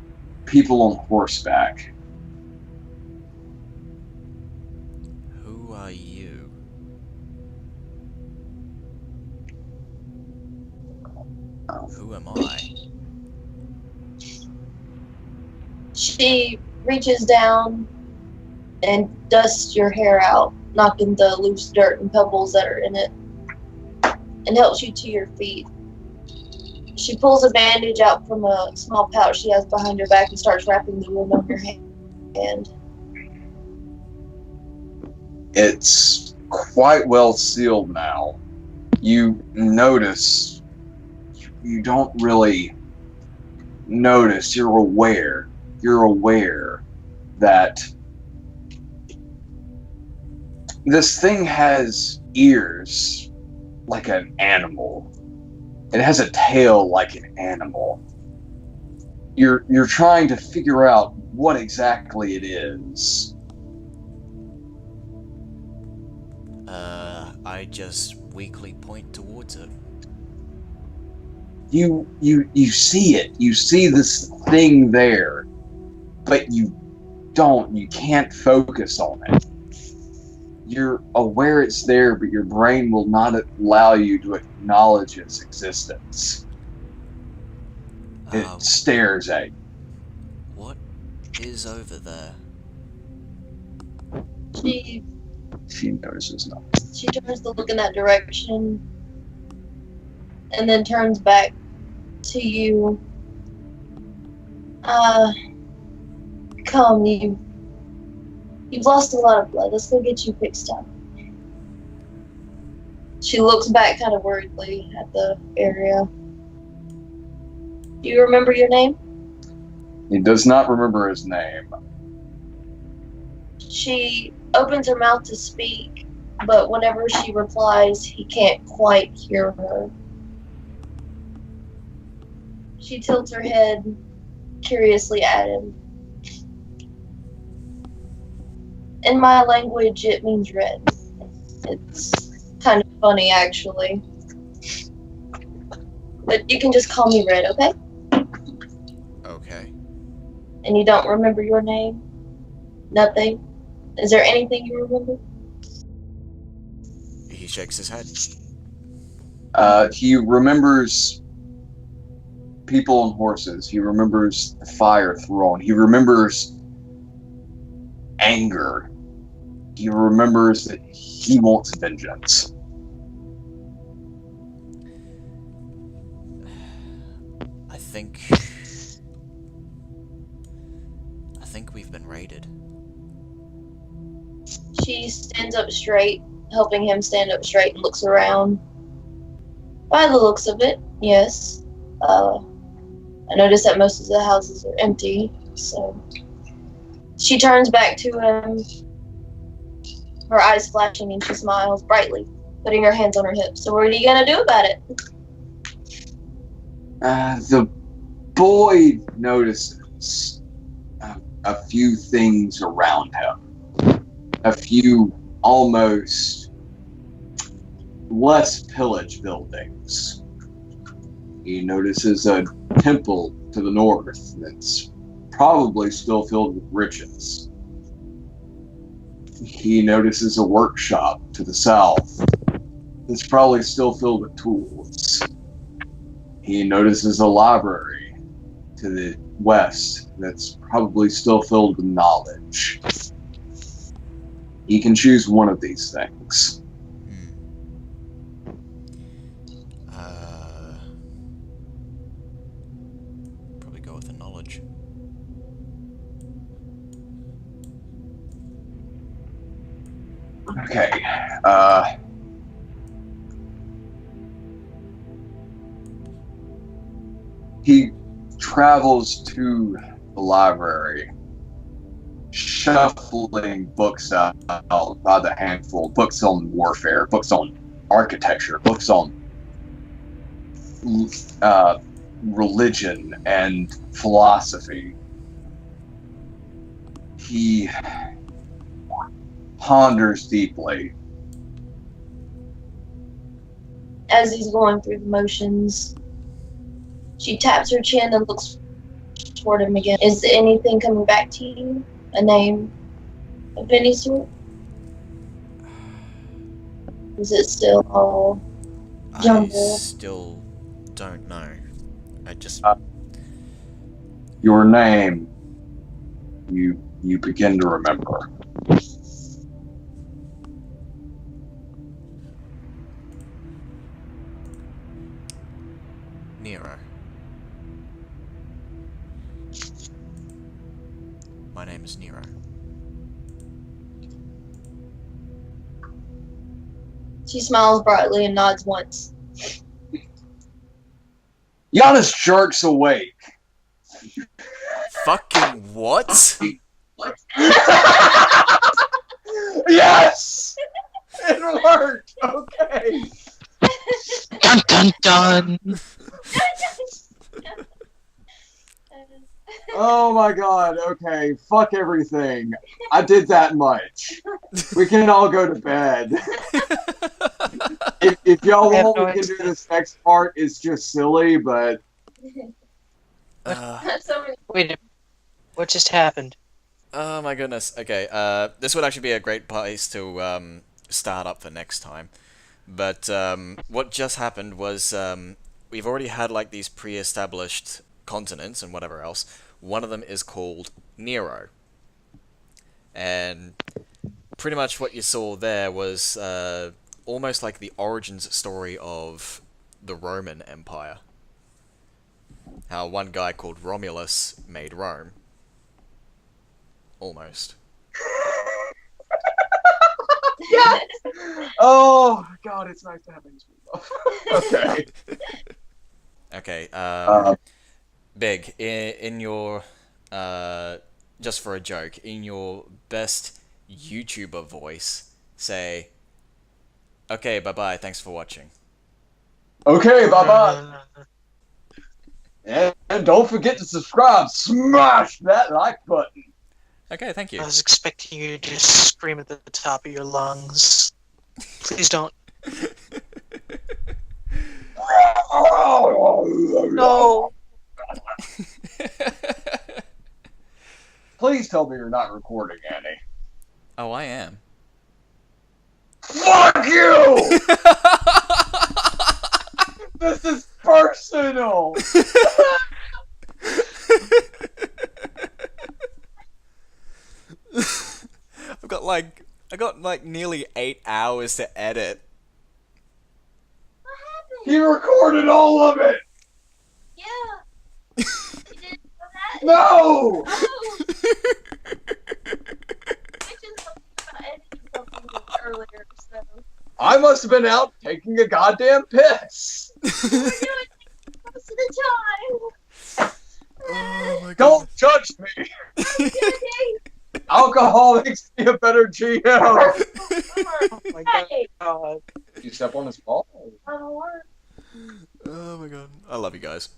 Speaker 1: people on horseback.
Speaker 3: Who are you? Who am I?
Speaker 2: She reaches down and dusts your hair out, knocking the loose dirt and pebbles that are in it, and helps you to your feet. She pulls a bandage out from a small pouch she has behind her back and starts wrapping the wound on your hand.
Speaker 1: It's quite well sealed now. You notice, you don't really notice, you're aware that this thing has ears like an animal. It has a tail like an animal. You're trying to figure out what exactly it is.
Speaker 3: I just weakly point towards it.
Speaker 1: You see it. You see this thing there, but you can't focus on it. You're aware it's there, but your brain will not allow you to acknowledge its existence. It stares at you.
Speaker 3: What is over there?
Speaker 2: She
Speaker 1: notices nothing.
Speaker 2: She turns to look in that direction and then turns back to you. Come, you've lost a lot of blood. Let's go get you fixed up. She looks back kind of worriedly at the area. Do you remember your name?
Speaker 1: He does not remember his name.
Speaker 2: She opens her mouth to speak, but whenever she replies, he can't quite hear her. She tilts her head curiously at him. In my language, it means red. It's kind of funny, actually. But you can just call me Red, okay?
Speaker 3: Okay.
Speaker 2: And you don't remember your name? Nothing? Is there anything you remember?
Speaker 3: He shakes his head.
Speaker 1: He remembers people on horses. He remembers the fire thrown. He remembers anger. He remembers that he wants vengeance.
Speaker 3: I think we've been raided.
Speaker 2: She stands up straight, helping him stand up straight, and looks around. By the looks of it, yes. I notice that most of the houses are empty, so she turns back to him, her eyes flashing, and she smiles brightly, putting her hands on her hips. So what are you gonna do about it?
Speaker 1: The boy notices a few things around him. A few almost less pillaged buildings. He notices a temple to the north that's probably still filled with riches. He notices a workshop to the south that's probably still filled with tools. He notices a library to the west that's probably still filled with knowledge. He can choose one of these things.
Speaker 3: Probably go with the knowledge.
Speaker 1: Okay. He travels to the library, shuffling books out by the handful. Books on warfare, books on architecture, books on religion and philosophy. He ponders deeply.
Speaker 2: As he's going through the motions, she taps her chin and looks toward him again. Is anything coming back to you? A name of any sort? Is it still all jumbled?
Speaker 3: I still don't know. I just...
Speaker 1: Your name, you begin to remember.
Speaker 3: Nero. My name is Nero.
Speaker 2: She smiles brightly and nods once.
Speaker 1: Giannis jerks awake.
Speaker 3: Fucking what?
Speaker 1: Yes! It worked! Okay.
Speaker 4: Dun dun dun!
Speaker 1: Oh my god, okay. Fuck everything. I did that much. We can all go to bed. If y'all want, we can do this next part. It's just silly, but...
Speaker 4: Wait, what just happened?
Speaker 3: Oh my goodness. Okay, this would actually be a great place to start up for next time. But what just happened was we've already had like these pre-established continents and whatever else. One of them is called Nero. And pretty much what you saw there was almost like the origins story of the Roman Empire. How one guy called Romulus made Rome. Almost.
Speaker 1: Yes! Oh, God, it's nice to have things okay.
Speaker 3: Okay, Big, in your, just for a joke, in your best YouTuber voice, say, okay, bye-bye, thanks for watching.
Speaker 1: Okay, bye-bye. And don't forget to subscribe. Smash that like button.
Speaker 3: Okay, thank you.
Speaker 4: I was expecting you to just scream at the top of your lungs. Please don't. No.
Speaker 1: Please tell me you're not recording, Annie.
Speaker 3: Oh, I am.
Speaker 1: Fuck you! This is personal!
Speaker 3: I got like nearly 8 hours to edit.
Speaker 2: What happened?
Speaker 1: You recorded all of it!
Speaker 2: Yeah. You didn't know that?
Speaker 1: No!
Speaker 2: Oh. I just talked about editing something earlier, so.
Speaker 1: I must have been out taking a goddamn piss.
Speaker 2: You were doing most of the
Speaker 3: my
Speaker 1: Don't judge me. Alcohol makes me a better GM.
Speaker 4: Oh my god.
Speaker 1: You step on his ball.
Speaker 3: Oh my god. I love you guys.